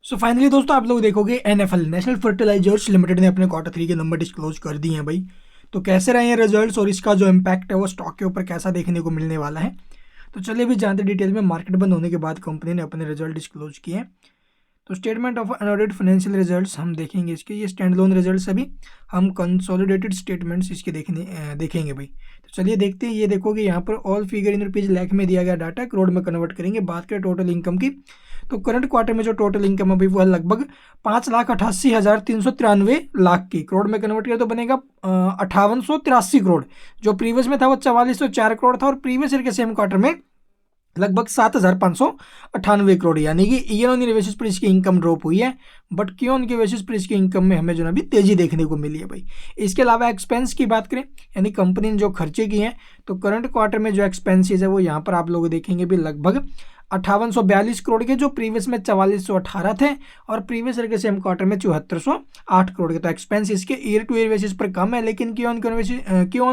So finally दोस्तों आप लोग देखोगे एनएफएल नेशनल फर्टिलाइजर्स लिमिटेड ने अपने क्वार्टर 3 के नंबर डिस्क्लोज कर दिए हैं भाई। तो कैसे रहे हैं रिजल्ट्स और इसका जो इम्पैक्ट है वो स्टॉक के ऊपर कैसा देखने को मिलने वाला है। तो चलिए भी जानते डिटेल में। मार्केट बंद होने के बाद कंपनी ने अपने रिजल्ट डिस्क्लोज किए हैं। तो statement of unaudited financial results हम देखेंगे इसके। ये स्टैंड लोन रिजल्ट्स अभी हम कंसोलिडेटेड स्टेटमेंट्स इसके देखेंगे भाई। तो चलिए देखते हैं। ये देखोगे यहाँ पर all figure in rupees lakh में दिया गया डाटा करोड़ में कन्वर्ट करेंगे। बात करें टोटल इनकम की तो करंट क्वार्टर में जो टोटल इनकम अभी वो है लगभग 5,88,393 लाख की। करोड़ में कन्वर्ट किया तो बनेगा 5883 करोड़। जो प्रीवियस में था वो 4404 करोड़ था और प्रीवियस ईयर के सेम क्वार्टर में लगभग 7,598 करोड़। यानी कि ईयर ऑन ईयर बेसिस पर इसकी इनकम ड्रॉप हुई है, बट क्यों उनके बेसिस पर इसकी इनकम में हमें जो है अभी तेजी देखने को मिली है भाई। इसके अलावा एक्सपेंस की बात करें यानी कंपनी ने जो खर्चे किए हैं तो करंट क्वार्टर में जो एक्सपेंसेस है वो यहाँ पर आप लोग देखेंगे भी लगभग 5842 करोड़ के, जो प्रीवियस में 4418 थे और प्रीवियस ईयर के सेम क्वार्टर में 7408 करोड़ के। तो एक्सपेंस इसके ईयर टू ईयर बेसिस पर कम है, लेकिन क्यू ऑन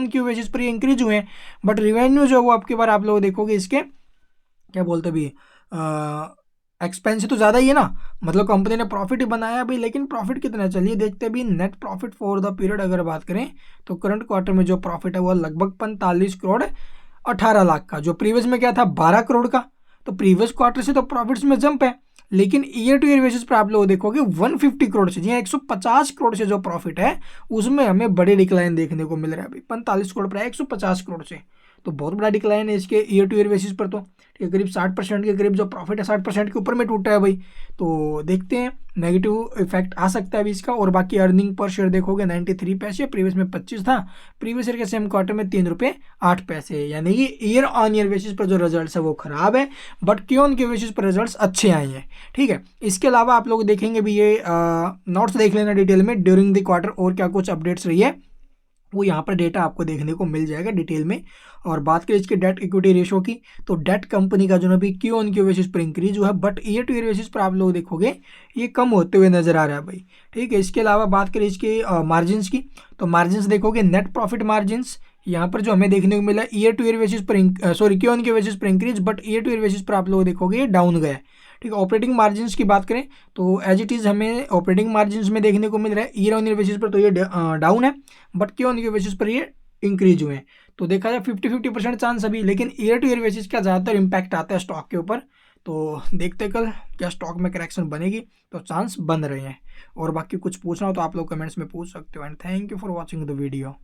क्यू बेसिस पर ये इंक्रीज हुए हैं। बट रिवेन्यू जो वो आपकी बार आप लोग देखोगे इसके क्या बोलते भी एक्सपेंस तो ज़्यादा ही है ना, मतलब कंपनी ने प्रॉफिट ही बनाया भाई। लेकिन प्रॉफिट कितना, चलिए देखते भी। Net profit for the period अगर बात करें तो करंट क्वार्टर में जो प्रॉफिट है वो लगभग 45 करोड़ 18 लाख का। जो प्रीवियस में क्या था 12 करोड़ का। तो प्रीवियस क्वार्टर से तो प्रॉफिट्स में जंप है, लेकिन ईयर टू ईयर बेसिस पर आप लोग देखोगे 150 करोड़ से, जी 150 करोड़ से जो प्रॉफिट है उसमें हमें बड़े डिक्लाइन देखने को मिल रहा है भाई। 45 करोड़ पर 150 करोड़ से, तो बहुत बड़ा डिक्लाइन है इसके ईयर टू ईयर बेसिस पर। तो ठीक है, करीब 60% के करीब जो प्रॉफिट है 60% के ऊपर में टूटा है भाई। तो देखते हैं नेगेटिव इफेक्ट आ सकता है अभी इसका। और बाकी अर्निंग पर शेयर देखोगे 93 पैसे, प्रीवियस में 25 था। प्रीवियस ईयर के सेम क्वार्टर में 3 रुपये 8 पैसे। यानी कि ईयर ऑन ईयर बेसिस पर जो रिजल्ट है वो खराब है, बट क्यों उनके बेसिस पर रिजल्ट अच्छे आए हैं। ठीक है, इसके अलावा आप लोग देखेंगे भी ये नोट्स देख लेना डिटेल में ड्यूरिंग द क्वार्टर और क्या कुछ अपडेट्स रही है वो यहाँ पर डेटा आपको देखने को मिल जाएगा डिटेल में। और बात करें इसके डेट इक्विटी रेशो की तो डेट कंपनी का जो ना भी क्यू ऑन क्यू बेसिस पर इंक्रीज हुआ है, but year to year basis पर आप लोग देखोगे ये कम होते हुए नजर आ रहा है भाई। ठीक है, इसके अलावा बात करें इसके मार्जिन्स की तो मार्जिन्स देखोगे नेट प्रॉफिट मार्जिन्स यहाँ पर जो हमें देखने को मिला ईयर टू ईयर बेसिस पर sorry Q on Q basis पर increase, but year to year basis पर आप लोग देखोगे ये डाउन गया है। ठीक है, ऑपरेटिंग मार्जिन्स की बात करें तो एज इट इज़ हमें ऑपरेटिंग मार्जिन्स में देखने को मिल रहा है ईयर ऑन ईयर बेसिस पर तो ये डाउन है, but Q on Q basis पर ये इंक्रीज हुए हैं। तो देखा जाए 50-50% चांस अभी, लेकिन ईयर टू ईयर बेसिस का ज़्यादातर इम्पैक्ट आता है स्टॉक के ऊपर। तो देखते कल क्या स्टॉक में करेक्शन बनेगी, तो चांस बन रहे हैं। और बाकी कुछ पूछना हो तो आप लोग कमेंट्स में पूछ सकते हो। And thank you for watching the video.